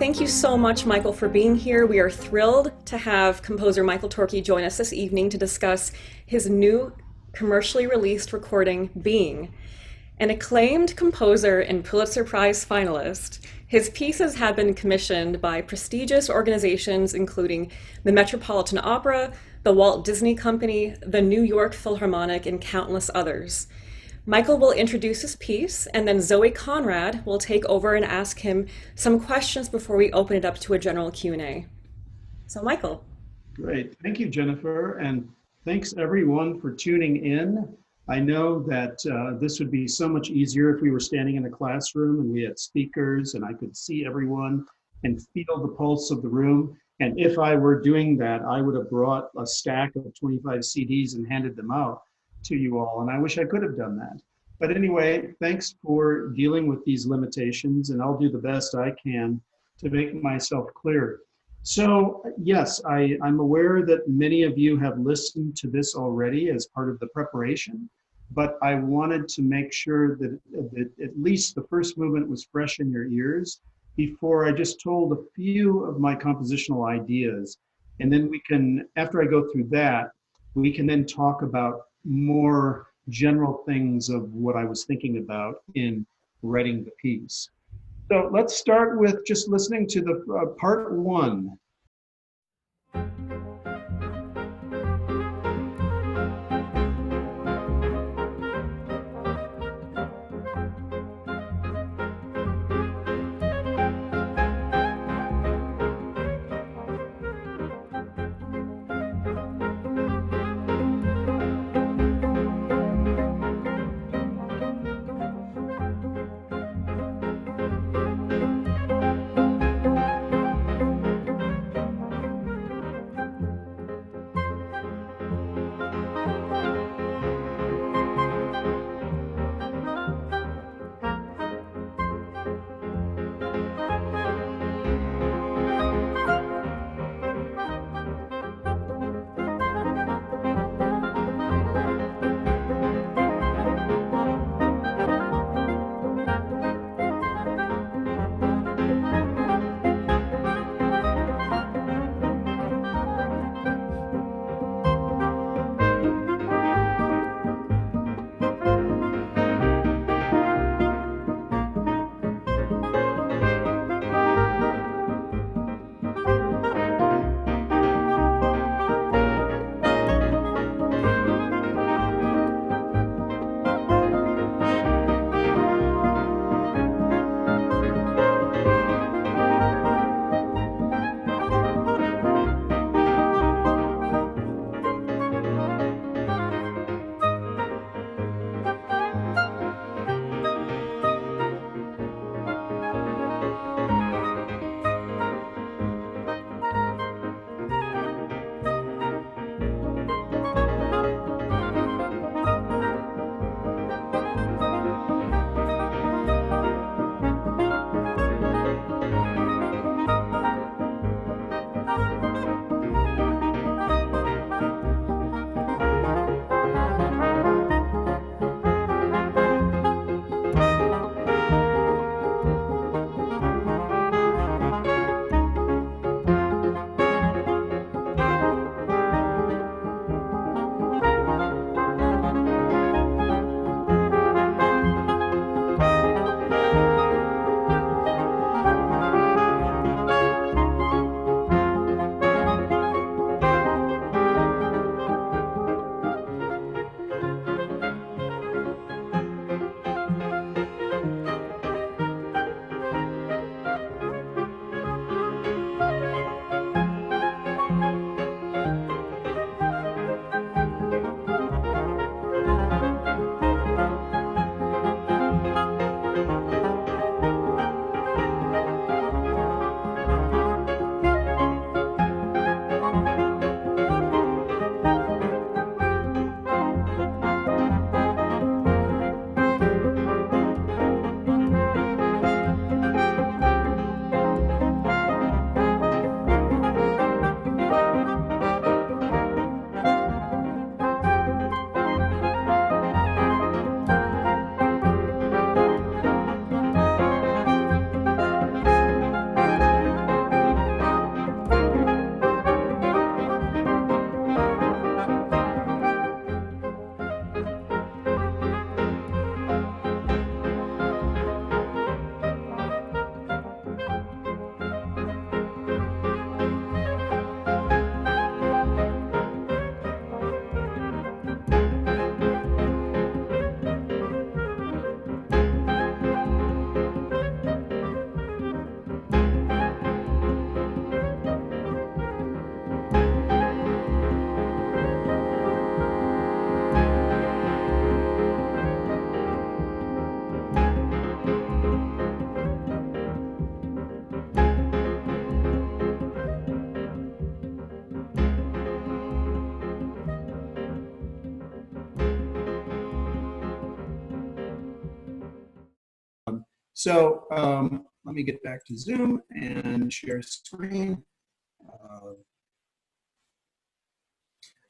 Thank you so much, Michael, for being here. We are thrilled to have composer Michael Torke join us this evening to discuss his new commercially released recording, Being. An acclaimed composer and Pulitzer Prize finalist, his pieces have been commissioned by prestigious organizations including the Metropolitan Opera, the Walt Disney Company, the New York Philharmonic, and countless others. Michael will introduce his piece, and then Zoe Conrad will take over and ask him some questions before we open it up to a general Q&A. So Michael. Great. Thank you, Jennifer. And thanks everyone for tuning in. I know that this would be so much easier if we were standing in a classroom and we had speakers and I could see everyone and feel the pulse of the room. And if I were doing that, I would have brought a stack of 25 CDs and handed them out to you all. And I wish I could have done that. But anyway, thanks for dealing with these limitations, and I'll do the best I can to make myself clear. So yes, I'm aware that many of you have listened to this already as part of the preparation, but I wanted to make sure that at least the first movement was fresh in your ears before I just told a few of my compositional ideas. And then we can, after I go through that, we can then talk about more general things of what I was thinking about in writing the piece. So let's start with just listening to the part one. So let me get back to Zoom and share screen.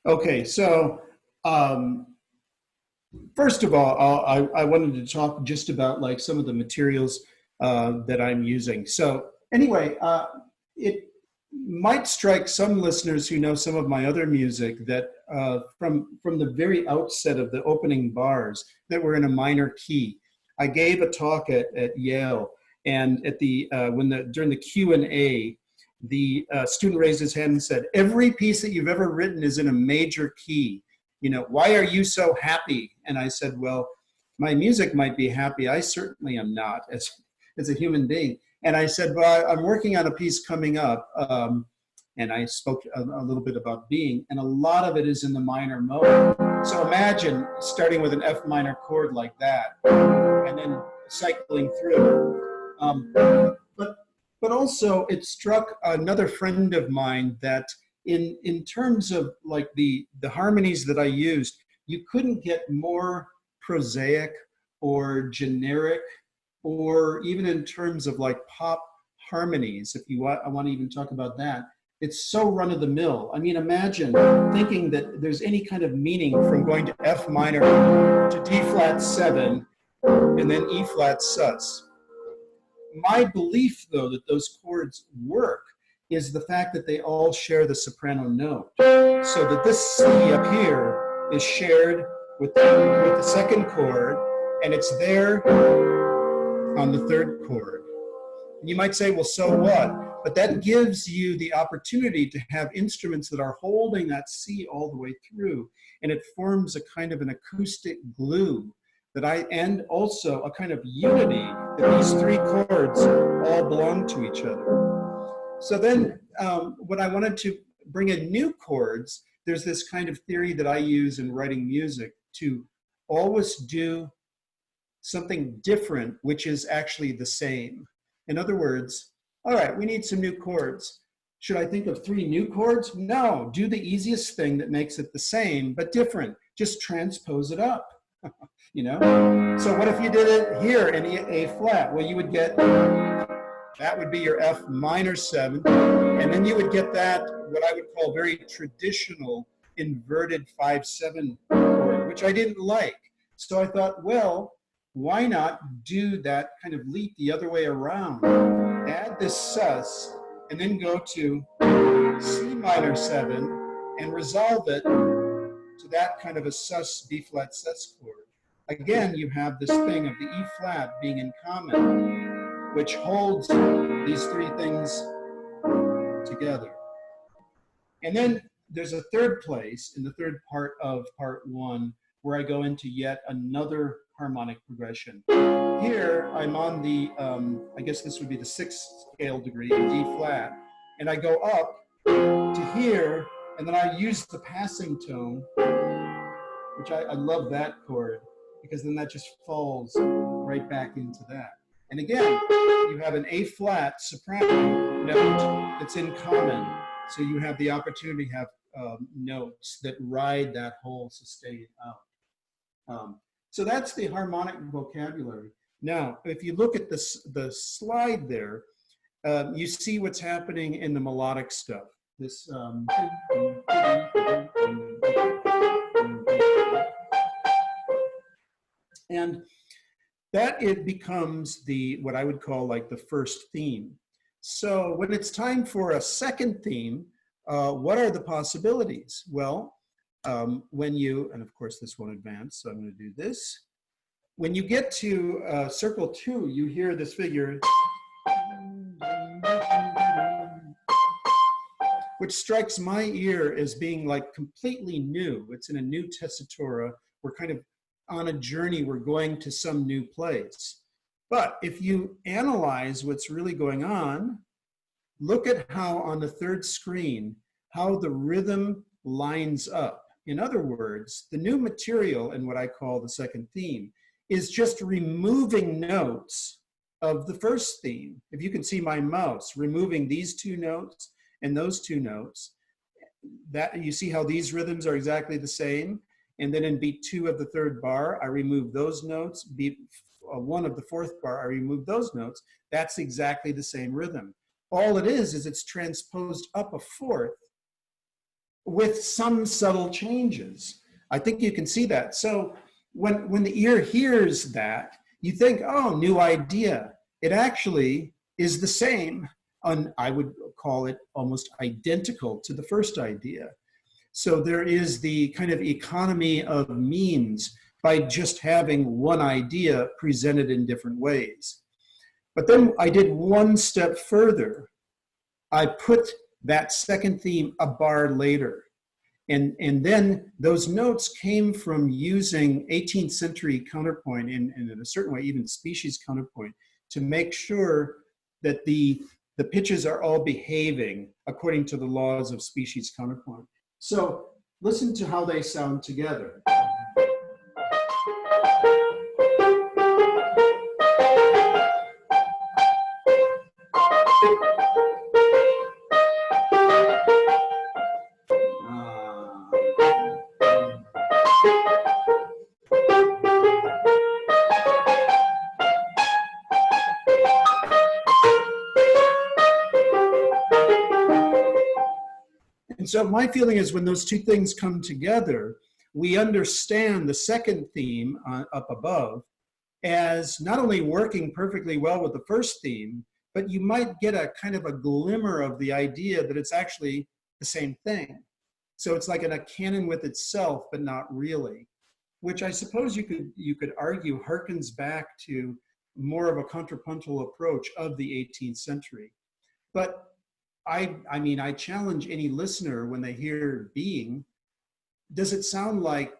Okay, so first of all, I wanted to talk just about like some of the materials that I'm using. So anyway, it might strike some listeners who know some of my other music that from the very outset of the opening bars that we're in a minor key. I gave a talk at Yale, and at the during the Q&A, the student raised his hand and said, "Every piece that you've ever written is in a major key. You know, why are you so happy?" And I said, "Well, my music might be happy. I certainly am not as a human being." And I said, "Well, I'm working on a piece coming up." And I spoke a little bit about being, and a lot of it is in the minor mode. So imagine starting with an F minor chord like that, and then cycling through. But also it struck another friend of mine that in terms of like the harmonies that I used, you couldn't get more prosaic or generic, or even in terms of like pop harmonies, if you want, I want to even talk about that. It's so run of the mill. I mean, imagine thinking that there's any kind of meaning from going to F minor to D flat 7 and then E flat sus. My belief, though, that those chords work is the fact that they all share the soprano note. So that this C up here is shared with the second chord, and it's there on the third chord. And you might say, well, so what? But that gives you the opportunity to have instruments that are holding that C all the way through, and it forms a kind of an acoustic glue and also a kind of unity that these three chords all belong to each other. So then when I wanted to bring in new chords, there's this kind of theory that I use in writing music to always do something different, which is actually the same. In other words, all right, we need some new chords. Should I think of 3 new chords? No, do the easiest thing that makes it the same, but different. Just transpose it up, you know? So what if you did it here in A flat? Well, you would get, that would be your F minor 7, and then you would get that, what I would call very traditional inverted 5/7 chord, which I didn't like. So I thought, well, why not do that kind of leap the other way around? Add this sus, and then go to C minor 7 and resolve it to that kind of a sus B flat sus chord. Again, you have this thing of the E flat being in common, which holds these 3 things together. And then there's a third place in the third part of part 1 where I go into yet another harmonic progression. Here, I'm on the, I guess this would be the 6th scale degree in D flat, and I go up to here, and then I use the passing tone, which I love that chord, because then that just falls right back into that. And again, you have an A flat soprano note that's in common, so you have the opportunity to have notes that ride that whole sustain out. So that's the harmonic vocabulary. Now, if you look at the slide there, you see what's happening in the melodic stuff. This and that it becomes what I would call like the first theme. So when it's time for a second theme, what are the possibilities? Well, when you, and of course this won't advance, so I'm going to do this. When you get to circle 2, you hear this figure, which strikes my ear as being like completely new. It's in a new tessitura. We're kind of on a journey. We're going to some new place. But if you analyze what's really going on, look at how on the third screen, how the rhythm lines up. In other words, the new material in what I call the second theme is just removing notes of the first theme. If you can see my mouse, removing these 2 notes and those 2 notes, that you see how these rhythms are exactly the same. And then in beat 2 of the third bar, I remove those notes. Beat a one of the fourth bar, I remove those notes. That's exactly the same rhythm. All it is it's transposed up a fourth with some subtle changes. I think you can see that. So when the ear hears that, you think, oh, new idea. It actually is the same, I would call it almost identical to the first idea. So there is the kind of economy of means by just having one idea presented in different ways. But then I did one step further. I put that second theme a bar later. And then those notes came from using 18th century counterpoint and in a certain way, even species counterpoint, to make sure that the pitches are all behaving according to the laws of species counterpoint. So listen to how they sound together. And so my feeling is when those two things come together, we understand the second theme up above as not only working perfectly well with the first theme, but you might get a kind of a glimmer of the idea that it's actually the same thing. So it's like in a canon with itself, but not really, which I suppose you could argue harkens back to more of a contrapuntal approach of the 18th century. But I mean, I challenge any listener when they hear being, does it sound like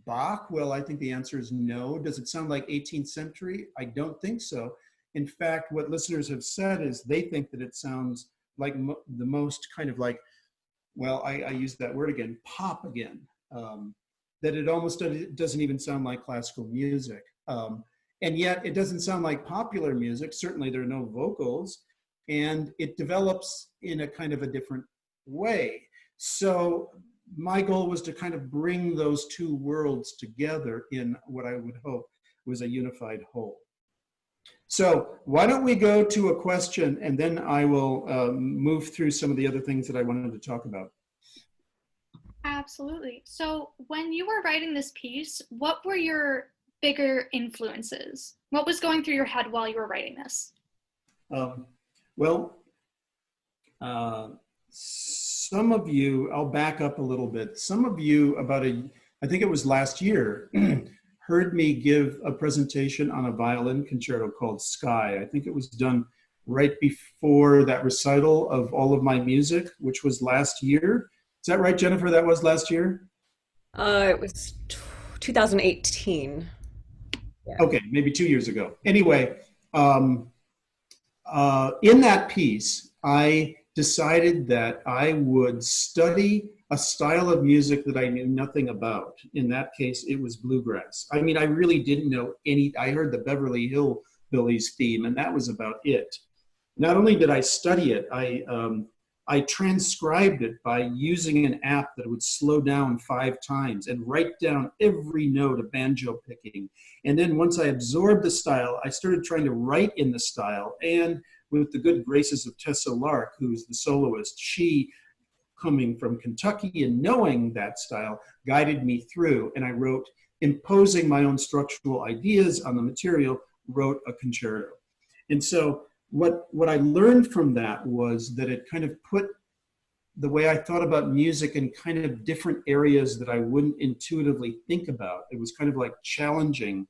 Bach? Well, I think the answer is no. Does it sound like 18th century? I don't think so. In fact, what listeners have said is they think that it sounds like the most kind of like, well, I use that word again, pop again, that it almost doesn't even sound like classical music. And yet it doesn't sound like popular music. Certainly there are no vocals. And it develops in a kind of a different way. So my goal was to kind of bring those two worlds together in what I would hope was a unified whole. So why don't we go to a question and then I will move through some of the other things that I wanted to talk about. Absolutely. So when you were writing this piece, what were your bigger influences? What was going through your head while you were writing this? Well, some of you, I'll back up a little bit. Some of you I think it was last year, heard me give a presentation on a violin concerto called Sky. I think it was done right before that recital of all of my music, which was last year. Is that right, Jennifer? That was last year? It was 2018. Yeah. Okay, maybe 2 years ago. Anyway, in that piece, I decided that I would study a style of music that I knew nothing about. In that case, it was bluegrass. I mean, I really didn't know I heard the Beverly Hillbillies theme, and that was about it. Not only did I study it, I transcribed it by using an app that would slow down 5 times and write down every note of banjo picking. And then once I absorbed the style, I started trying to write in the style. And with the good graces of Tessa Lark, who's the soloist, she, coming from Kentucky and knowing that style, guided me through. And I wrote, imposing my own structural ideas on the material, wrote a concerto. And so what I learned from that was that it kind of put the way I thought about music in kind of different areas that I wouldn't intuitively think about. It was kind of like challenging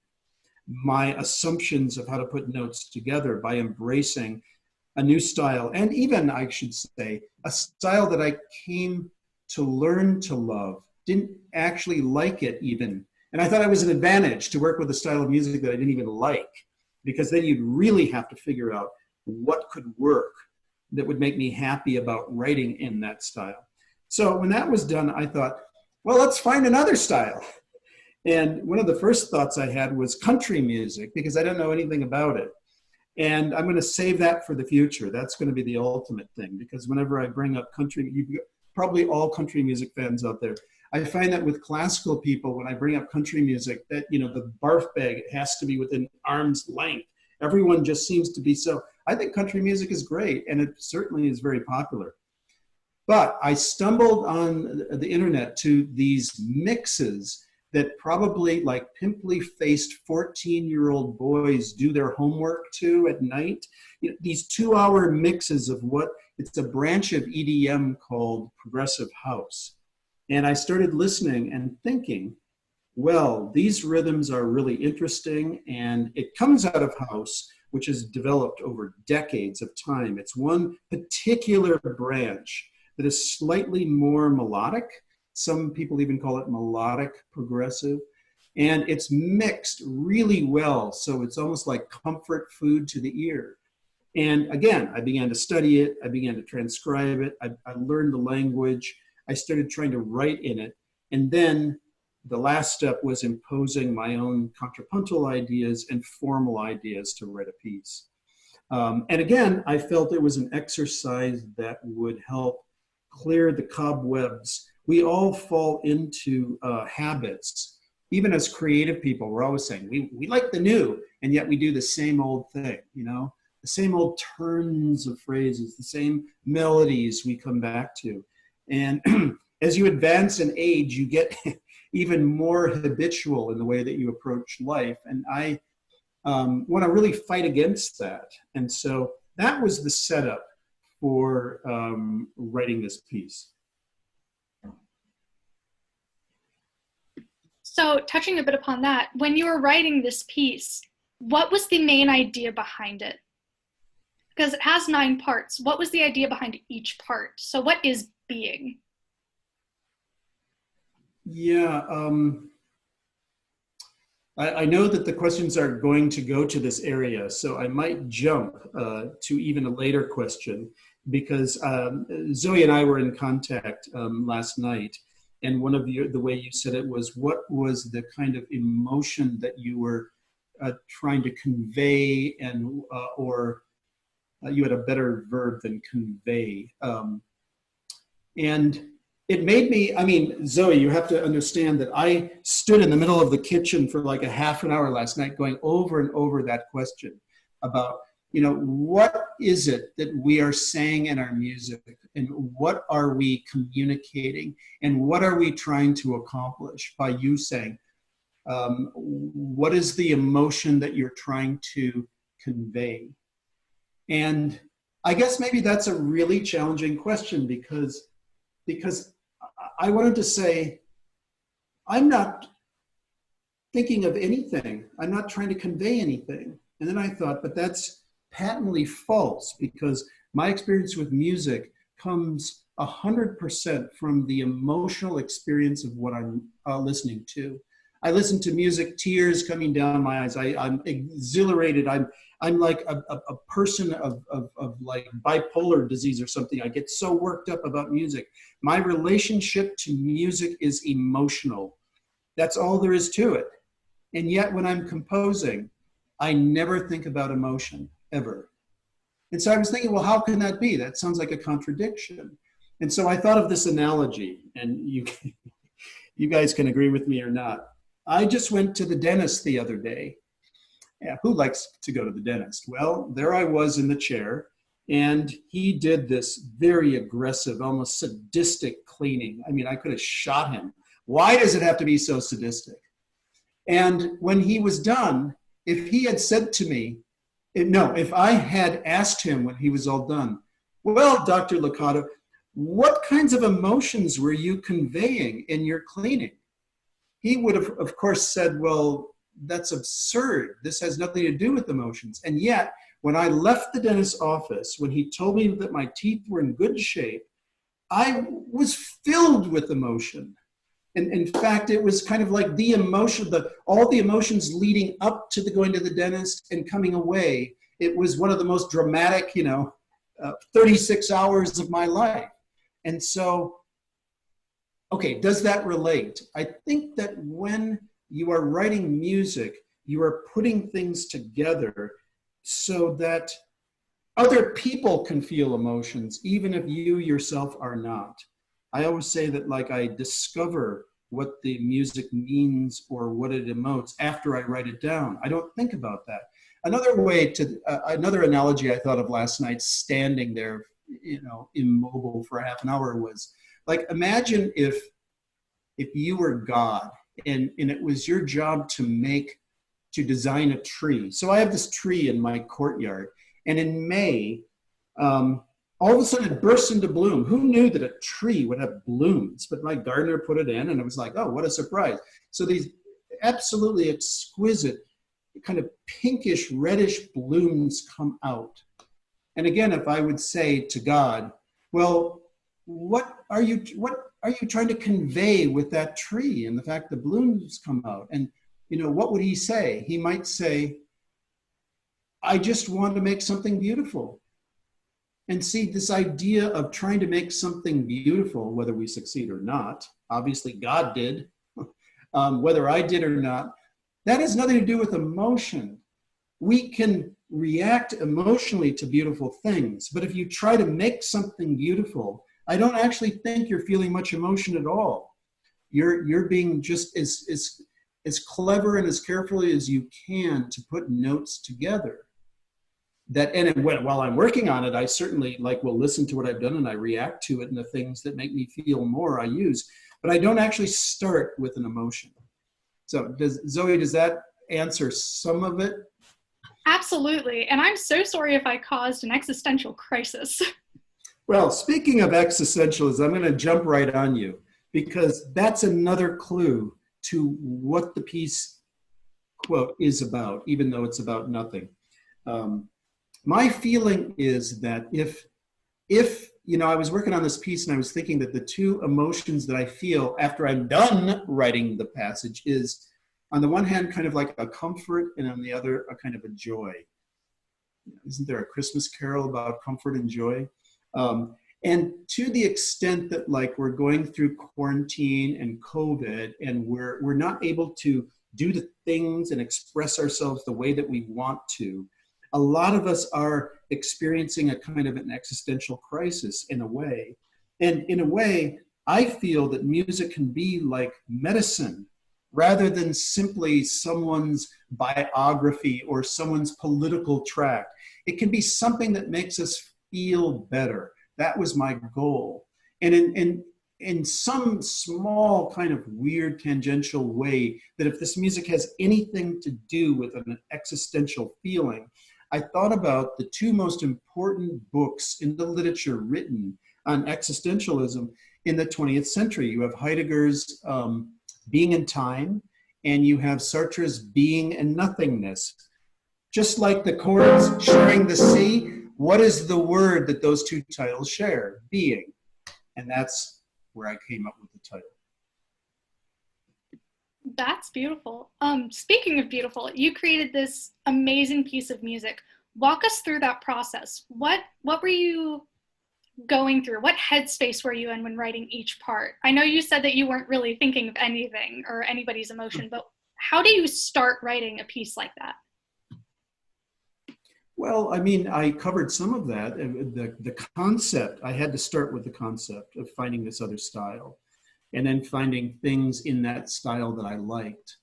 my assumptions of how to put notes together by embracing a new style. And even, I should say, a style that I came to learn to love, didn't actually like it even. And I thought it was an advantage to work with a style of music that I didn't even like, because then you'd really have to figure out what could work that would make me happy about writing in that style. So when that was done, I thought, well, let's find another style. And one of the first thoughts I had was country music, because I don't know anything about it. And I'm going to save that for the future. That's going to be the ultimate thing, because whenever I bring up country, probably all country music fans out there, I find that with classical people, when I bring up country music, that, you know, the barf bag, it has to be within arm's length. Everyone just seems to be so. I think country music is great, and it certainly is very popular. But I stumbled on the internet to these mixes that probably like pimply-faced 14-year-old boys do their homework to at night. You know, these 2-hour mixes of what, it's a branch of EDM called progressive house. And I started listening and thinking, well, these rhythms are really interesting, and it comes out of house, which has developed over decades of time. It's one particular branch that is slightly more melodic. Some people even call it melodic progressive. And it's mixed really well, so it's almost like comfort food to the ear. And again, I began to study it. I began to transcribe it. I learned the language. I started trying to write in it. And then the last step was imposing my own contrapuntal ideas and formal ideas to write a piece. And again, I felt it was an exercise that would help clear the cobwebs. We all fall into habits. Even as creative people, we're always saying, we like the new, and yet we do the same old thing, you know? The same old turns of phrases, the same melodies we come back to. And as you advance in age, you get even more habitual in the way that you approach life. And I want to really fight against that. And so that was the setup for writing this piece. So touching a bit upon that, when you were writing this piece, what was the main idea behind it? Because it has 9 parts. What was the idea behind each part? So what is being? Yeah, I know that the questions are going to go to this area, so I might jump to even a later question, because Zoe and I were in contact last night, and one of the way you said it was, what was the kind of emotion that you were trying to convey, and or you had a better verb than convey. And it made me, I mean, Zoe, you have to understand that I stood in the middle of the kitchen for like a half an hour last night going over and over that question about, you know, what is it that we are saying in our music, and what are we communicating, and what are we trying to accomplish by you saying, what is the emotion that you're trying to convey? And I guess maybe that's a really challenging question, because I wanted to say, I'm not thinking of anything. I'm not trying to convey anything. And then I thought, but that's patently false, because my experience with music comes 100% from the emotional experience of what I'm listening to. I listen to music, tears coming down my eyes. I'm exhilarated. I'm like a person of like bipolar disease or something. I get so worked up about music. My relationship to music is emotional. That's all there is to it. And yet when I'm composing, I never think about emotion, ever. And so I was thinking, well, how can that be? That sounds like a contradiction. And so I thought of this analogy, and you guys can agree with me or not. I just went to the dentist the other day. Yeah, who likes to go to the dentist? Well, there I was in the chair, and he did this very aggressive, almost sadistic cleaning. I mean, I could have shot him. Why does it have to be so sadistic? And when he was done, if he had said to me, if I had asked him when he was all done, well, Dr. Licata, what kinds of emotions were you conveying in your cleaning? He would have, of course, said, well, that's absurd. This has nothing to do with emotions. And yet, when I left the dentist's office, when he told me that my teeth were in good shape, I was filled with emotion. And in fact, it was kind of like the emotion, all the emotions leading up to the going to the dentist and coming away. It was one of the most dramatic, 36 hours of my life. And so, okay, does that relate? I think that when you are writing music, you are putting things together so that other people can feel emotions, even if you yourself are not. I always say that like I discover what the music means or what it emotes after I write it down. I don't think about that. Another way to, another analogy I thought of last night, standing there, you know, immobile for half an hour, was like, imagine if you were God and it was your job to design a tree. So I have this tree in my courtyard, and in May, all of a sudden it bursts into bloom. Who knew that a tree would have blooms? But my gardener put it in, and it was like, oh, what a surprise. So these absolutely exquisite kind of pinkish, reddish blooms come out. And again, if I would say to God, well, what are you trying to convey with that tree and the fact the blooms come out? And, you know, what would he say? He might say, I just want to make something beautiful. And see, this idea of trying to make something beautiful, whether we succeed or not, obviously God did, whether I did or not, that has nothing to do with emotion. We can react emotionally to beautiful things, but if you try to make something beautiful, I don't actually think you're feeling much emotion at all. You're being just as clever and as carefully as you can to put notes together. While I'm working on it, I certainly will listen to what I've done and I react to it, and the things that make me feel more I use, but I don't actually start with an emotion. So Zoe, does that answer some of it? Absolutely. And I'm so sorry if I caused an existential crisis. Well, speaking of existentialism, I'm going to jump right on you, because that's another clue to what the piece, quote, is about, even though it's about nothing. My feeling is that if you know, I was working on this piece and I was thinking that the two emotions that I feel after I'm done writing the passage is, on the one hand, kind of like a comfort, and on the other, a kind of a joy. Isn't there a Christmas carol about comfort and joy? And to the extent that we're going through quarantine and COVID, and we're not able to do the things and express ourselves the way that we want to, a lot of us are experiencing a kind of an existential crisis in a way. And in a way, I feel that music can be like medicine rather than simply someone's biography or someone's political tract. It can be something that makes us feel better. That was my goal. And in some small kind of weird tangential way, that if this music has anything to do with an existential feeling, I thought about the two most important books in the literature written on existentialism in the 20th century. You have Heidegger's Being and Time, and you have Sartre's Being and Nothingness. Just like the chords sharing the sea, what is the word that those two titles share? Being. And that's where I came up with the title. That's beautiful. Speaking of beautiful, you created this amazing piece of music. Walk us through that process. What were you going through? What headspace were you in when writing each part? I know you said that you weren't really thinking of anything or anybody's emotion, but how do you start writing a piece like that? Well, I mean, I covered some of that. The concept, I had to start with the concept of finding this other style, and then finding things in that style that I liked.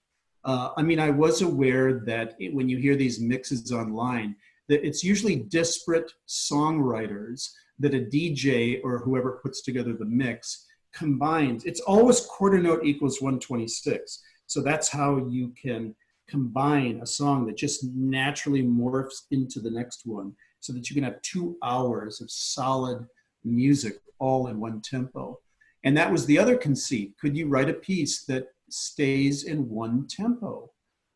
I mean, I was aware that when you hear these mixes online, that it's usually disparate songwriters that a DJ or whoever puts together the mix combines. It's always quarter note equals 126. So that's how you can combine a song that just naturally morphs into the next one, so that you can have 2 hours of solid music all in one tempo. And that was the other conceit. Could you write a piece that stays in one tempo?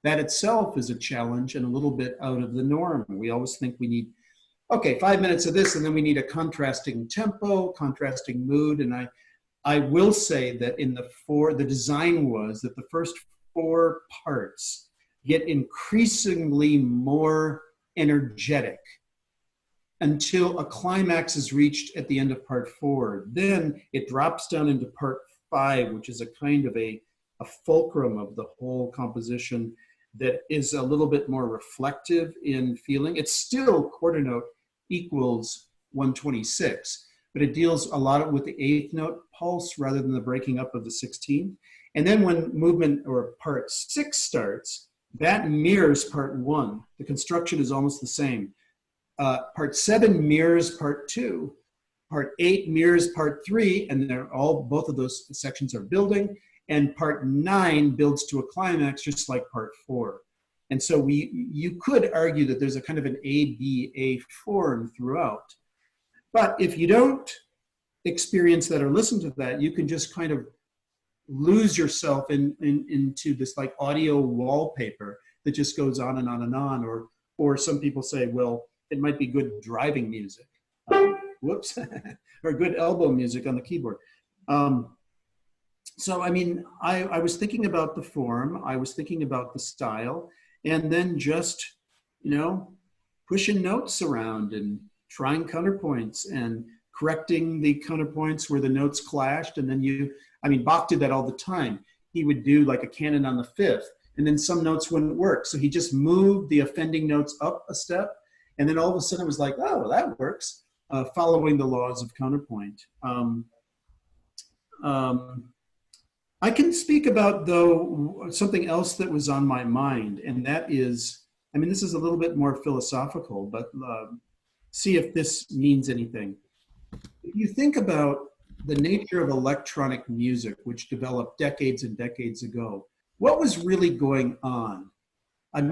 That itself is a challenge and a little bit out of the norm. We always think we need, okay, 5 minutes of this, and then we need a contrasting tempo, contrasting mood. And I will say that in the design was that the first 4 parts get increasingly more energetic until a climax is reached at the end of part 4. Then it drops down into part 5, which is a kind of a fulcrum of the whole composition that is a little bit more reflective in feeling. It's still quarter note equals 126, but it deals a lot with the 8th note pulse rather than the breaking up of the 16th. And then when movement or part 6 starts, that mirrors part 1. The construction is almost the same. Part 7 mirrors part 2. Part 8 mirrors part 3, and both of those sections are building. And part 9 builds to a climax, just like part 4. And so you could argue that there's a kind of an ABA form throughout. But if you don't experience that or listen to that, you can just kind of lose yourself into this like audio wallpaper that just goes on and on and on. Or some people say, well, it might be good driving music. Whoops, or good elbow music on the keyboard. So, I mean, I was thinking about the form, I was thinking about the style, and then just, pushing notes around and trying counterpoints and correcting the counterpoints where the notes clashed. And then Bach did that all the time. He would do like a canon on the 5th, and then some notes wouldn't work. So he just moved the offending notes up a step. And then all of a sudden it was like, oh, well, that works, following the laws of counterpoint. I can speak about, though, something else that was on my mind, and that is, this is a little bit more philosophical, but see if this means anything. If you think about the nature of electronic music, which developed decades and decades ago, what was really going on?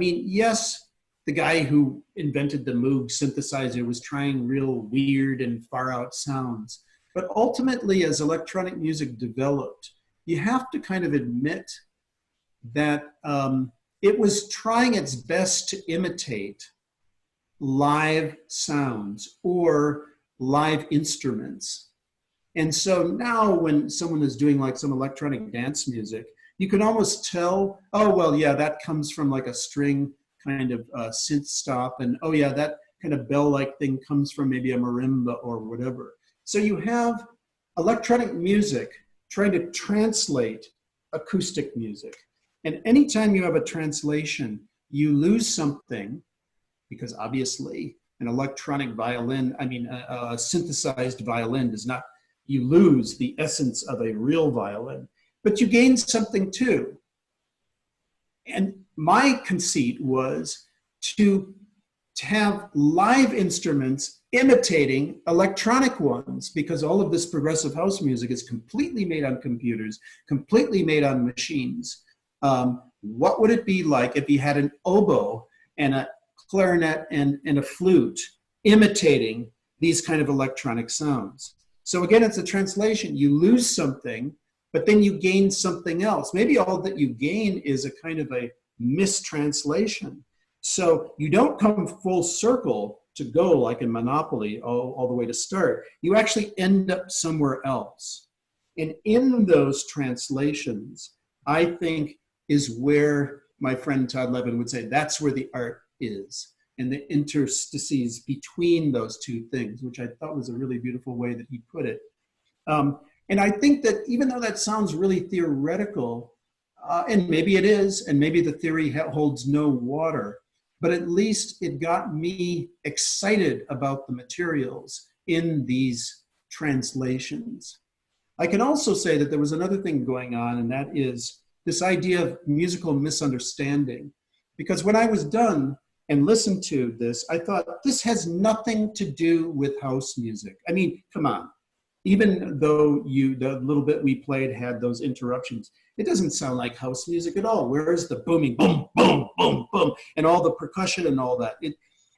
Yes, the guy who invented the Moog synthesizer was trying real weird and far out sounds. But ultimately, as electronic music developed, you have to kind of admit that it was trying its best to imitate live sounds or live instruments. And so now when someone is doing like some electronic dance music, you can almost tell, oh, well, yeah, that comes from like a string kind of synth stop. And oh yeah, that kind of bell-like thing comes from maybe a marimba or whatever. So you have electronic music trying to translate acoustic music. And anytime you have a translation, you lose something, because obviously an electronic violin, a synthesized violin does not, you lose the essence of a real violin, but you gain something too. And my conceit was to have live instruments imitating electronic ones, because all of this progressive house music is completely made on computers, completely made on machines. What would it be like if you had an oboe and a clarinet and a flute imitating these kind of electronic sounds? So again, it's a translation. You lose something, but then you gain something else. Maybe all that you gain is a kind of a mistranslation. So you don't come full circle to go like in Monopoly all the way to start. You actually end up somewhere else. And in those translations, I think is where my friend Todd Levin would say that's where the art is, and the interstices between those two things, which I thought was a really beautiful way that he put it. And I think that even though that sounds really theoretical, and maybe it is, and maybe the theory holds no water, but at least it got me excited about the materials in these translations. I can also say that there was another thing going on, and that is this idea of musical misunderstanding. Because when I was done and listened to this, I thought, this has nothing to do with house music. Come on. Even though the little bit we played had those interruptions, it doesn't sound like house music at all. Where's the booming, boom, boom, boom, boom, and all the percussion and all that?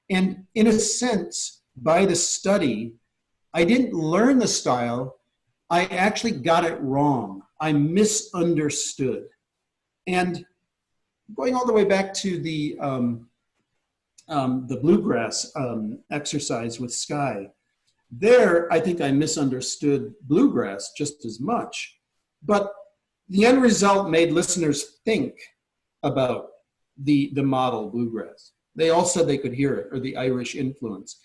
And in a sense, by the study, I didn't learn the style. I actually got it wrong. I misunderstood. And going all the way back to the bluegrass exercise with Sky, there, I think I misunderstood bluegrass just as much. But the end result made listeners think about the model bluegrass. They all said they could hear it, or the Irish influence.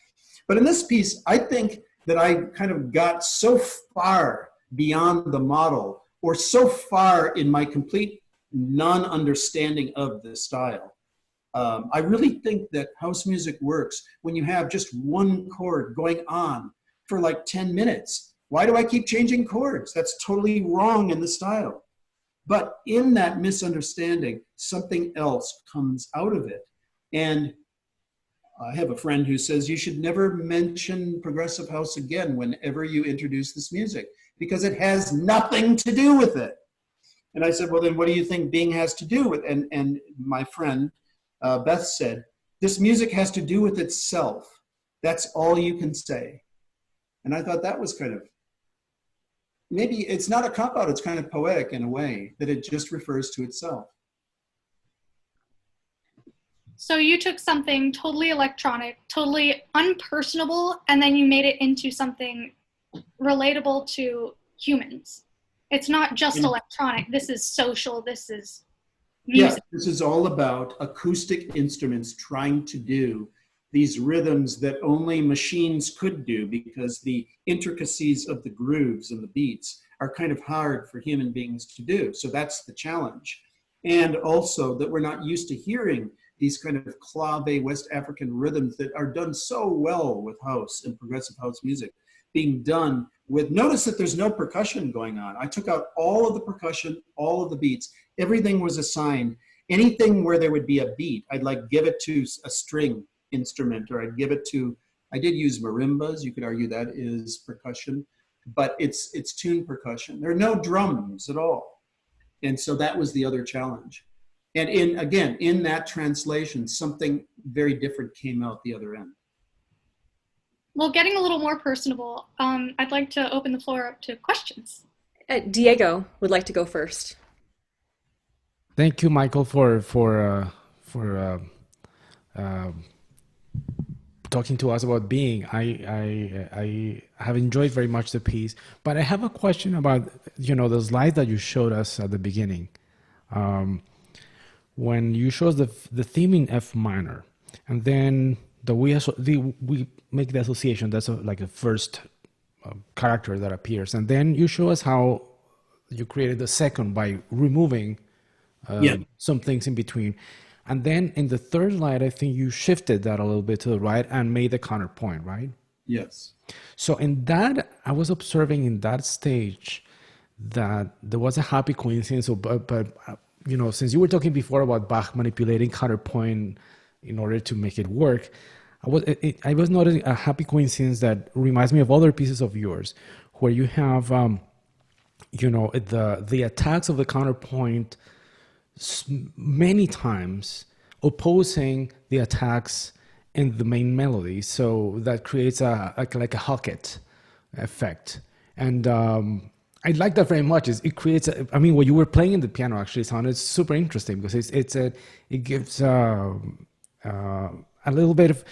But in this piece, I think that I kind of got so far beyond the model, or so far in my complete non-understanding of the style. I really think that house music works when you have just one chord going on for like 10 minutes. Why do I keep changing chords? That's totally wrong in the style. But in that misunderstanding, something else comes out of it. And I have a friend who says you should never mention progressive house again whenever you introduce this music, because it has nothing to do with it. And I said, well, then what do you think Bing has to do with it? And my friend Beth said, this music has to do with itself. That's all you can say. And I thought that was kind of, maybe it's not a cop-out, it's kind of poetic in a way, that it just refers to itself. So you took something totally electronic, totally unpersonable, and then you made it into something relatable to humans. It's not just electronic. This is social. This is music. Yeah, this is all about acoustic instruments trying to do these rhythms that only machines could do, because the intricacies of the grooves and the beats are kind of hard for human beings to do. So that's the challenge. And also that we're not used to hearing these kind of clave West African rhythms that are done so well with house and progressive house music being done with, notice that there's no percussion going on. I took out all of the percussion, all of the beats, everything was assigned. Anything where there would be a beat, I'd like give it to a string instrument, or I'd give it to, I did use marimbas, you could argue that is percussion, but it's tuned percussion. There are no drums at all. And so that was the other challenge. And in that translation, something very different came out the other end. Well, getting a little more personable, I'd like to open the floor up to questions. Diego would like to go first. Thank you, Michael, for talking to us about being. I have enjoyed very much the piece, but I have a question about the slide that you showed us at the beginning. When you show us the theme in F minor, and then we make the association, that's like a first character that appears, and then you show us how you created the second by removing some things in between. And then in the third slide, I think you shifted that a little bit to the right and made the counterpoint, right? Yes. So in that, I was observing in that stage that there was a happy coincidence, but since you were talking before about Bach manipulating counterpoint in order to make it work, I was noticing a happy coincidence that reminds me of other pieces of yours, where you have, the attacks of the counterpoint many times opposing the attacks in the main melody. So that creates like a Hocket effect. And I like that very much. It creates, what you were playing in the piano actually sounded super interesting, because it gives a little bit of,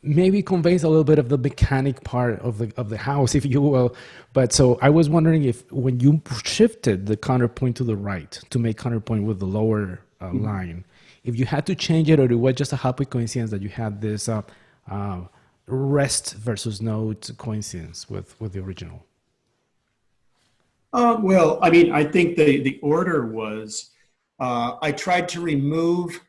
maybe conveys a little bit of the mechanic part of the house, if you will. But so I was wondering if when you shifted the counterpoint to the right to make counterpoint with the lower line, if you had to change it, or it was just a happy coincidence that you had this rest versus note coincidence with the original. Well, I think the order was, I tried to remove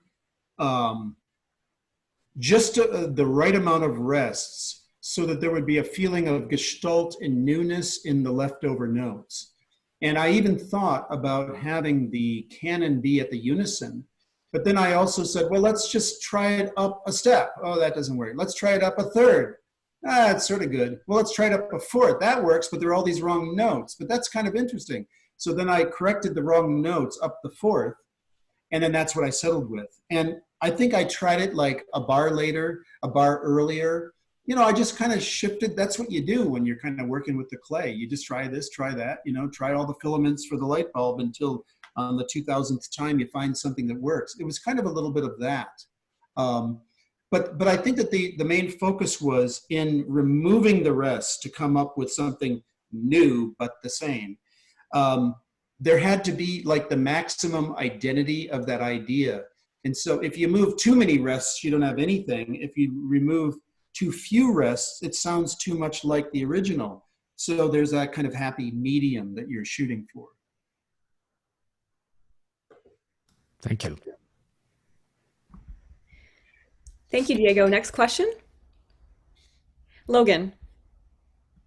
just the right amount of rests so that there would be a feeling of gestalt and newness in the leftover notes. And I even thought about having the canon be at the unison, but then I also said, well, let's just try it up a step. Oh, that doesn't work. Let's try it up a third. It's sort of good. Well, let's try it up a fourth. That works, but there are all these wrong notes, but that's kind of interesting. So then I corrected the wrong notes up the fourth, and then that's what I settled with. And I think I tried it like a bar later, a bar earlier. I just kind of shifted. That's what you do when you're kind of working with the clay. You just try this, try that, try all the filaments for the light bulb until on the 2000th time you find something that works. It was kind of a little bit of that. But I think that the main focus was in removing the rest to come up with something new but the same. There had to be like the maximum identity of that idea. And so if you move too many rests, you don't have anything. If you remove too few rests, it sounds too much like the original. So there's that kind of happy medium that you're shooting for. Thank you. Thank you, Diego. Next question. Logan.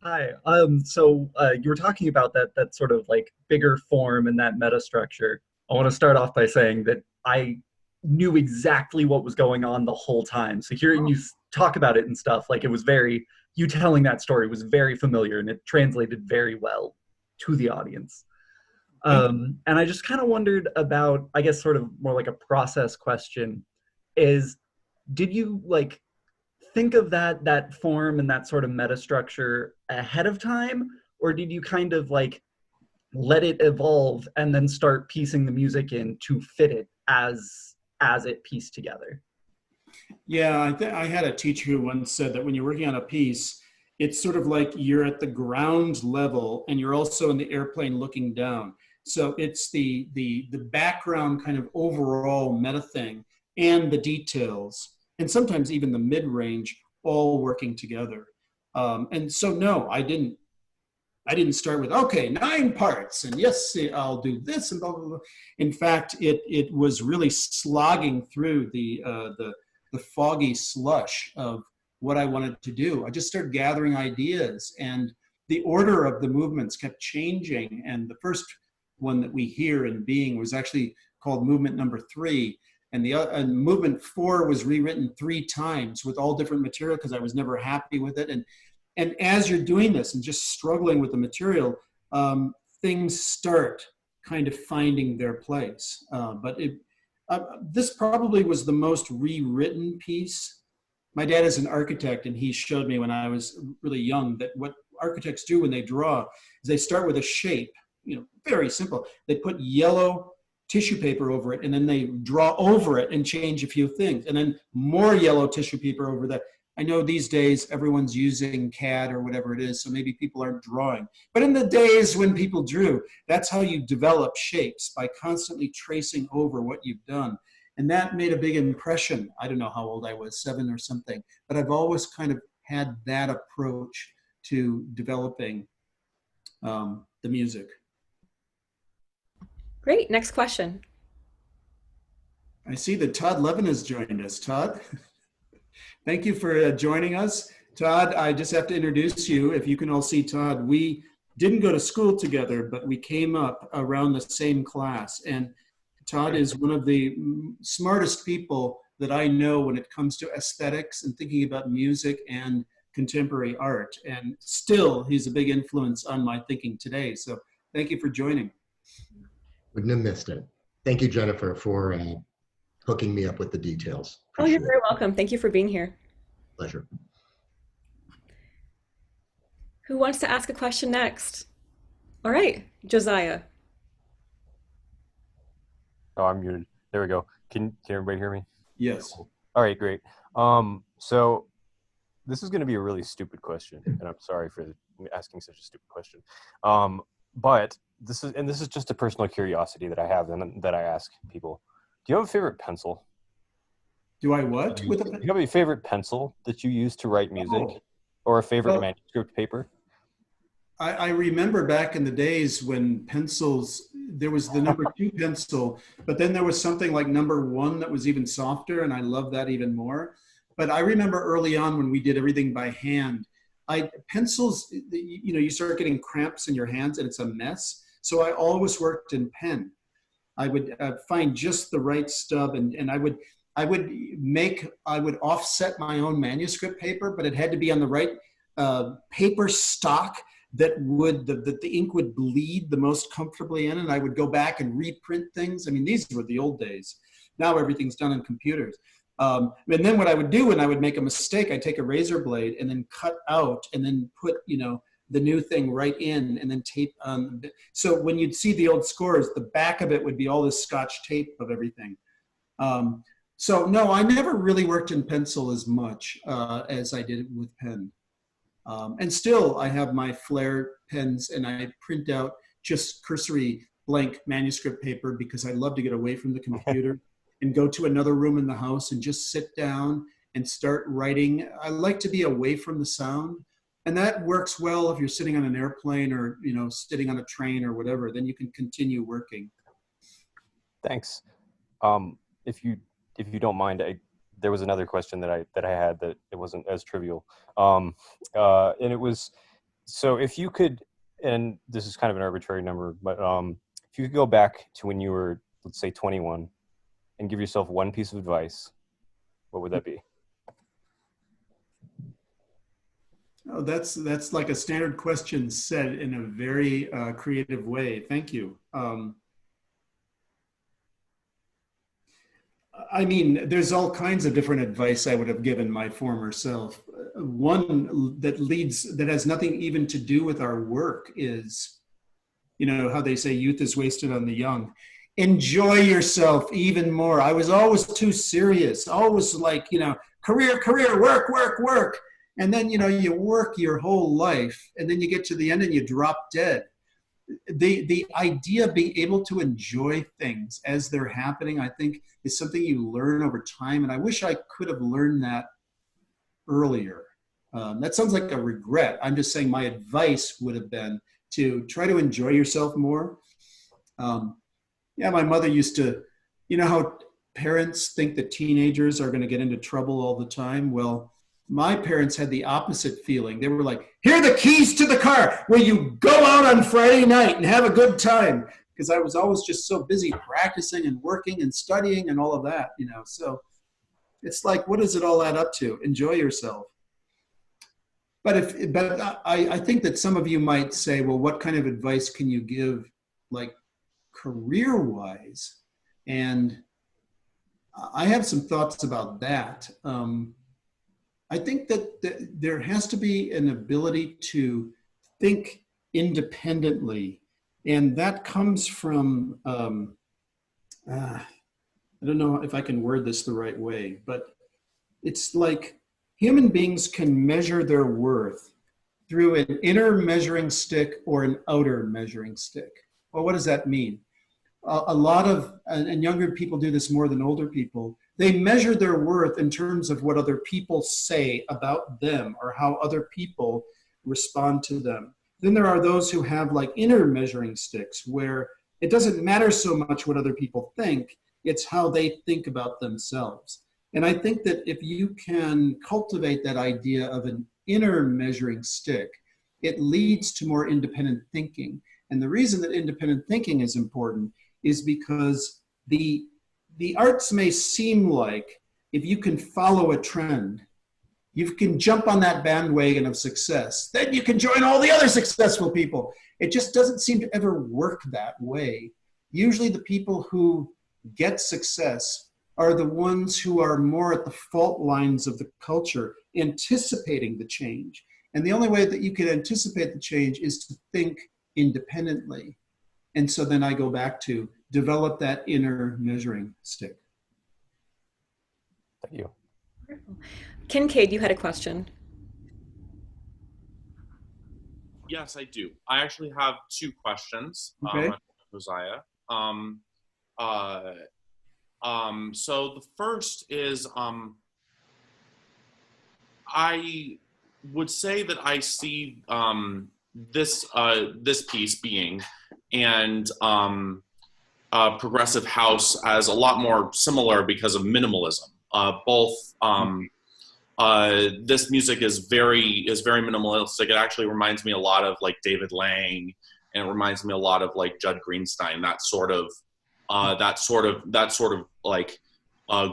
Hi. You were talking about that sort of like bigger form and that meta structure. I want to start off by saying that I knew exactly what was going on the whole time. So hearing you talk about it and stuff, like it was very, you telling that story was very familiar and it translated very well to the audience. And I just kind of wondered about, I guess, sort of more like a process question is, did you like think of that form and that sort of meta structure ahead of time, or did you kind of like let it evolve and then start piecing the music in to fit it as it pieced together? Yeah, I had a teacher who once said that when you're working on a piece, it's sort of like you're at the ground level and you're also in the airplane looking down. So it's the background kind of overall meta thing and the details, and sometimes even the mid range, all working together. And so no, I didn't start with, okay, 9 parts, and yes, I'll do this, and blah, blah, blah. In fact, it was really slogging through the foggy slush of what I wanted to do. I just started gathering ideas, and the order of the movements kept changing. And the first one that we hear in Being was actually called movement number 3. And movement 4 was rewritten 3 times with all different material because I was never happy with it. And as you're doing this and just struggling with the material, things start kind of finding their place. This probably was the most rewritten piece. My dad is an architect, and he showed me when I was really young that what architects do when they draw is they start with a shape, very simple. They put yellow tissue paper over it, and then they draw over it and change a few things, and then more yellow tissue paper over that. I know these days everyone's using CAD or whatever it is, so maybe people aren't drawing. But in the days when people drew, that's how you develop shapes, by constantly tracing over what you've done. And that made a big impression. I don't know how old I was, 7 or something, but I've always kind of had that approach to developing the music. Great. Next question. I see that Todd Levin has joined us. Todd, thank you for joining us. Todd, I just have to introduce you. If you can all see Todd, we didn't go to school together, but we came up around the same class. And Todd is one of the smartest people that I know when it comes to aesthetics and thinking about music and contemporary art. And still, he's a big influence on my thinking today. So thank you for joining. Wouldn't have missed it. Thank you, Jennifer, for hooking me up with the details. Oh, you're very welcome. Thank you for being here. Pleasure. Who wants to ask a question next? All right, Josiah. Oh, I'm muted. There we go. Can everybody hear me? Yes. All right, great. So this is going to be a really stupid question, and I'm sorry for asking such a stupid question. But this is just a personal curiosity that I have and that I ask people. Do you have a favorite pencil? Do I what? Do you have a favorite pencil that you use to write music, or a favorite manuscript paper? I remember back in the days when pencils, there was the number 2 pencil, but then there was something like number 1 that was even softer, and I love that even more. But I remember early on when we did everything by hand, pencils, you start getting cramps in your hands and it's a mess. So I always worked in pen. I would find just the right stub, and I would offset my own manuscript paper, but it had to be on the right paper stock that the ink would bleed the most comfortably in, and I would go back and reprint things. I mean, these were the old days. Now everything's done on computers. And then what I would do when I would make a mistake, I'd take a razor blade and then cut out and then put, the new thing right in and then tape on. So when you'd see the old scores, the back of it would be all this Scotch tape of everything. So no, I never really worked in pencil as much as I did with pen. And still I have my Flair pens, and I print out just cursory blank manuscript paper because I love to get away from the computer and go to another room in the house and just sit down and start writing. I like to be away from the sound. And that works well if you're sitting on an airplane or, sitting on a train or whatever, then you can continue working. Thanks. If you don't mind, there was another question that I had that it wasn't as trivial. And it was, So if you could, and this is kind of an arbitrary number, but if you could go back to when you were, let's say, 21, and give yourself one piece of advice, what would that be? Oh, that's like a standard question said in a very creative way. Thank you. I mean, there's all kinds of different advice I would have given my former self. One that has nothing even to do with our work is, you know, how they say youth is wasted on the young. Enjoy yourself even more. I was always too serious, always like, you know, career, work, work, work. And then, you know, you work your whole life and then you get to the end and you drop dead. The idea of being able to enjoy things as they're happening, I think, is something you learn over time. And I wish I could have learned that earlier. That sounds like a regret. I'm just saying my advice would have been to try to enjoy yourself more. Yeah, my mother used to, you know how parents think that teenagers are going to get into trouble all the time? Well, my parents had the opposite feeling. They were like, here are the keys to the car. Will you go out on Friday night and have a good time? Because I was always just so busy practicing and working and studying and all of that, you know. So it's like, what does it all add up to? Enjoy yourself. But I think that some of you might say, well, what kind of advice can you give, like career-wise? And I have some thoughts about that. I think that there has to be an ability to think independently. And that comes from, I don't know if I can word this the right way, but it's like human beings can measure their worth through an inner measuring stick or an outer measuring stick. Well, what does that mean? A lot of, and younger people do this more than older people, they measure their worth in terms of what other people say about them or how other people respond to them. Then there are those who have like inner measuring sticks where it doesn't matter so much what other people think, it's how they think about themselves. And I think that if you can cultivate that idea of an inner measuring stick, it leads to more independent thinking. And the reason that independent thinking is important is because the arts may seem like if you can follow a trend, you can jump on that bandwagon of success, then you can join all the other successful people. It just doesn't seem to ever work that way. Usually the people who get success are the ones who are more at the fault lines of the culture, anticipating the change. And the only way that you can anticipate the change is to think independently. And so then I go back to develop that inner measuring stick. Thank you. Kincaid, you had a question. Yes, I do. I actually have two questions, Okay. Josiah. So the first is, I would say that I see this piece being and progressive house as a lot more similar because of minimalism. This music is very minimalistic. It actually reminds me a lot of like David Lang, and it reminds me a lot of like Judd Greenstein. That sort of like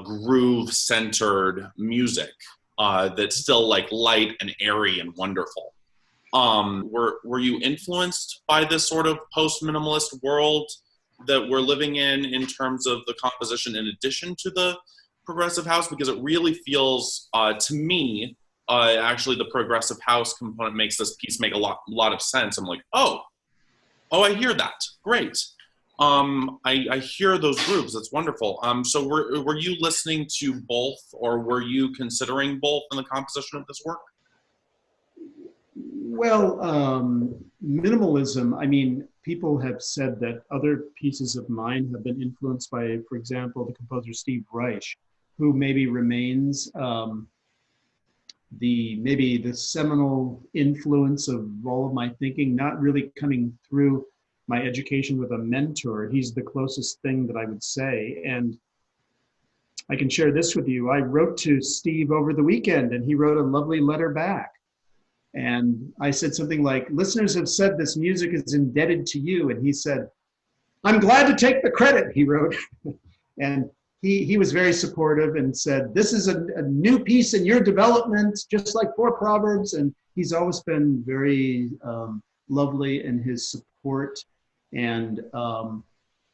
groove centered music that's still like light and airy and wonderful. Were you influenced by this sort of post-minimalist world that we're living in terms of the composition in addition to the progressive house? Because it really feels, to me, actually the progressive house component makes this piece make a lot of sense. I'm like, oh, I hear that. Great. I hear those grooves. That's wonderful. So were you listening to both, or were you considering both in the composition of this work? Well, minimalism, I mean, people have said that other pieces of mine have been influenced by, for example, the composer Steve Reich, who maybe remains the seminal influence of all of my thinking, not really coming through my education with a mentor. He's the closest thing that I would say. And I can share this with you. I wrote to Steve over the weekend and he wrote a lovely letter back. And I said something like, listeners have said this music is indebted to you. And he said, I'm glad to take the credit, he wrote. And he was very supportive and said, this is a new piece in your development, just like Four Proverbs. And he's always been very lovely in his support and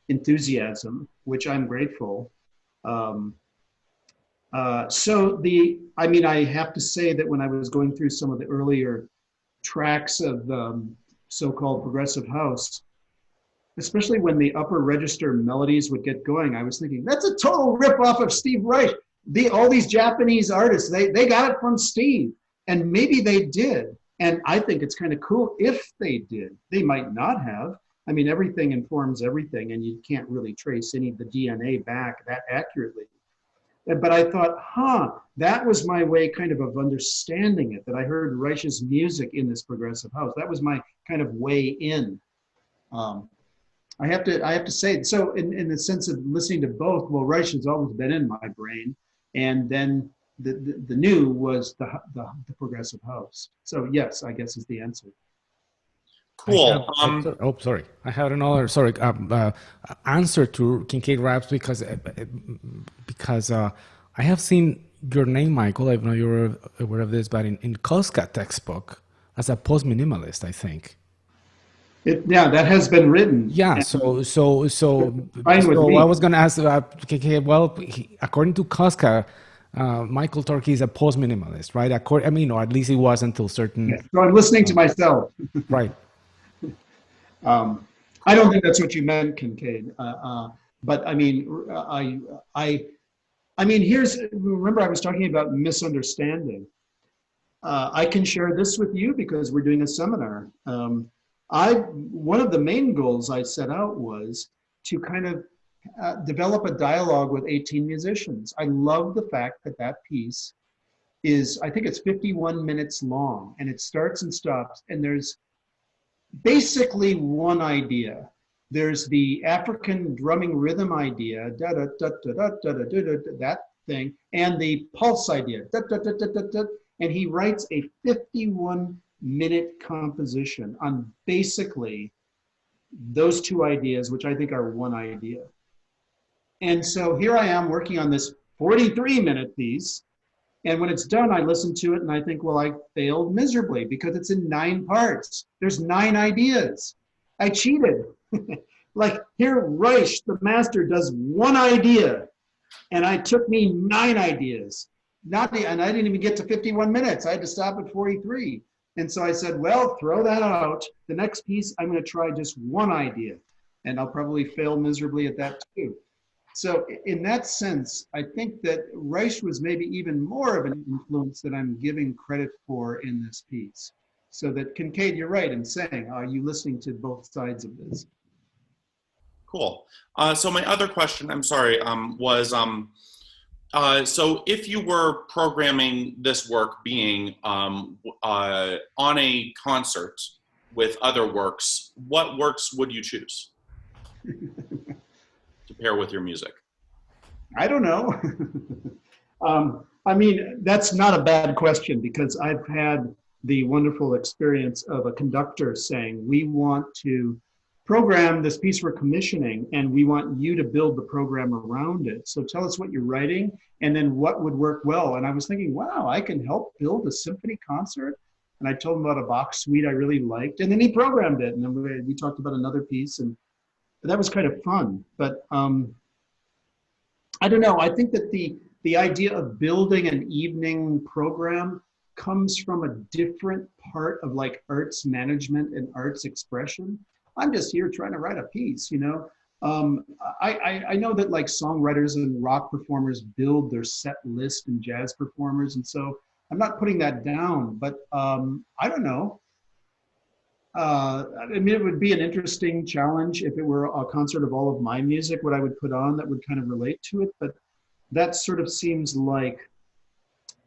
enthusiasm, which I'm grateful. I have to say that when I was going through some of the earlier tracks of so-called progressive house, especially when the upper register melodies would get going, I was thinking, that's a total rip-off of Steve Reich. All these Japanese artists, they got it from Steve. And maybe they did. And I think it's kind of cool if they did. They might not have. I mean, everything informs everything, and you can't really trace any of the DNA back that accurately. But I thought, that was my way kind of understanding it, that I heard Reich's music in this progressive house. That was my kind of way in. I have to say, so in the sense of listening to both, well, Reich has always been in my brain, and then the new was the progressive house. So yes, I guess is the answer. Cool. Sorry. I had another answer to Kincaid Raps because I have seen your name, Michael. I don't know you're aware of this, but in Koska textbook as a post-minimalist, I think. That has been written. Yeah. So I was going to ask Kincaid. Well, according to Koska, Michael Torkey is a post-minimalist, right? Or at least he was until certain. Yeah. So I'm listening to myself. Right. I don't think that's what you meant, Kincaid. But I mean, remember I was talking about misunderstanding. I can share this with you because we're doing a seminar. One of the main goals I set out was to kind of develop a dialogue with 18 musicians. I love the fact that piece is, I think it's 51 minutes long, and it starts and stops, and there's basically one idea. There's the African drumming rhythm idea, da da da da da da da da, that thing, and the pulse idea, da da da da da da. And he writes a 51-minute composition on basically those two ideas, which I think are one idea. And so here I am working on this 43-minute piece. And when it's done, I listen to it and I think, well, I failed miserably because it's in 9 parts. There's 9 ideas. I cheated. Like here, Reich, the master, does one idea, and it took me 9 ideas. And I didn't even get to 51 minutes. I had to stop at 43. And so I said, well, throw that out. The next piece, I'm going to try just one idea, and I'll probably fail miserably at that too. So in that sense, I think that Reich was maybe even more of an influence than I'm giving credit for in this piece. So that, Kincaid, you're right in saying, are you listening to both sides of this? Cool. So my other question, I'm sorry, was, so if you were programming this work being on a concert with other works, what works would you choose to pair with your music? I don't know. I mean, that's not a bad question because I've had the wonderful experience of a conductor saying, we want to program this piece we're commissioning and we want you to build the program around it. So tell us what you're writing and then what would work well. And I was thinking, wow, I can help build a symphony concert. And I told him about a Bach suite I really liked, and then he programmed it. And then we talked about another piece, and that was kind of fun. But I don't know, I think that the idea of building an evening program comes from a different part of like arts management and arts expression. I'm just here trying to write a piece, you know. I know that like songwriters and rock performers build their set list and jazz performers, and so I'm not putting that down, but I don't know. I mean, it would be an interesting challenge if it were a concert of all of my music, what I would put on that would kind of relate to it, but that sort of seems like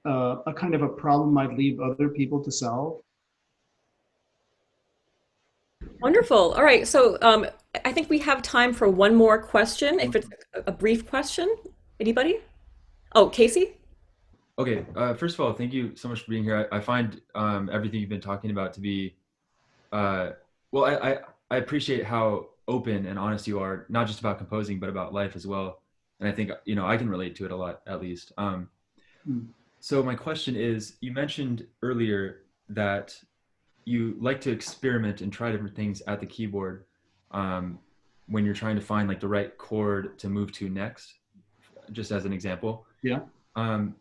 a kind of a problem I'd leave other people to solve. Wonderful. All right. So I think we have time for one more question, if it's a brief question. Anybody? Oh, Casey? Okay, first of all, thank you so much for being here. I find everything you've been talking about to be, well, I appreciate how open and honest you are, not just about composing, but about life as well. And I think, you know, I can relate to it a lot, at least. Hmm. So my question is, you mentioned earlier that you like to experiment and try different things at the keyboard when you're trying to find like the right chord to move to next, just as an example. Yeah. Um,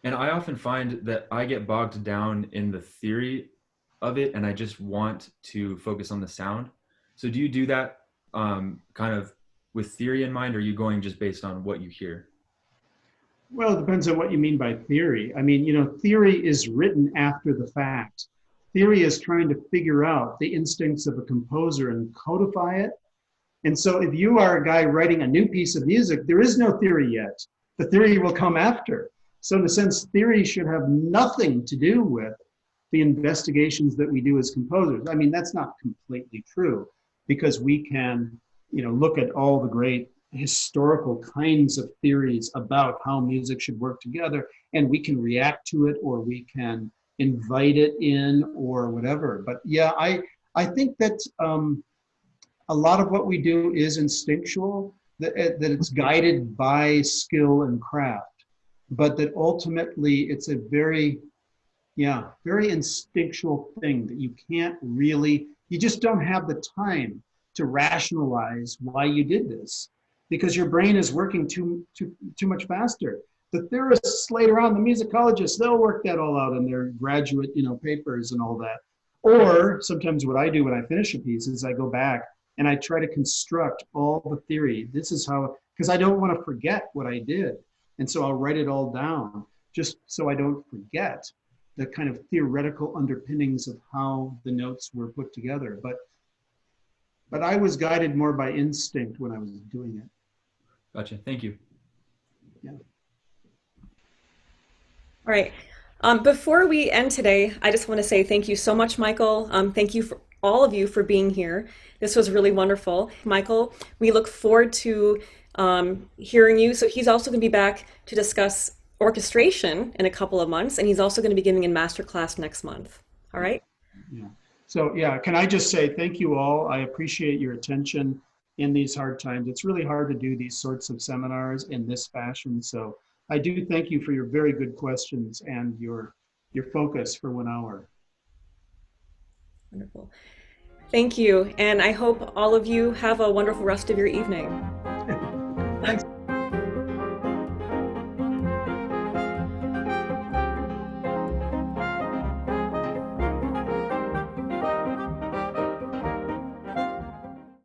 and I often find that I get bogged down in the theory of it, and I just want to focus on the sound. So do you do that kind of with theory in mind, or are you going just based on what you hear? Well, it depends on what you mean by theory. I mean, you know, theory is written after the fact. Theory is trying to figure out the instincts of a composer and codify it. And so if you are a guy writing a new piece of music, there is no theory yet. The theory will come after. So in a sense, theory should have nothing to do with the investigations that we do as composers. I mean, that's not completely true, because we can, you know, look at all the great historical kinds of theories about how music should work together, and we can react to it, or we can invite it in, or whatever. But yeah, I think that a lot of what we do is instinctual, that it's guided by skill and craft, but that ultimately it's a very, yeah, very instinctual thing that you can't really, you just don't have the time to rationalize why you did this, because your brain is working too much faster. The theorists later on, the musicologists, they'll work that all out in their graduate, you know, papers and all that. Or sometimes what I do when I finish a piece is I go back and I try to construct all the theory. This is how, because I don't want to forget what I did. And so I'll write it all down just so I don't forget the kind of theoretical underpinnings of how the notes were put together. But I was guided more by instinct when I was doing it. Gotcha. Thank you. Yeah. All right. Before we end today, I just want to say thank you so much, Michael. Thank you for all of you for being here. This was really wonderful. Michael, we look forward to hearing you. So he's also going to be back to discuss orchestration in a couple of months, and he's also going to be giving a masterclass next month. All right? Yeah. So yeah, can I just say thank you all. I appreciate your attention in these hard times. It's really hard to do these sorts of seminars in this fashion. So I do thank you for your very good questions and your focus for 1 hour. Wonderful. Thank you. And I hope all of you have a wonderful rest of your evening.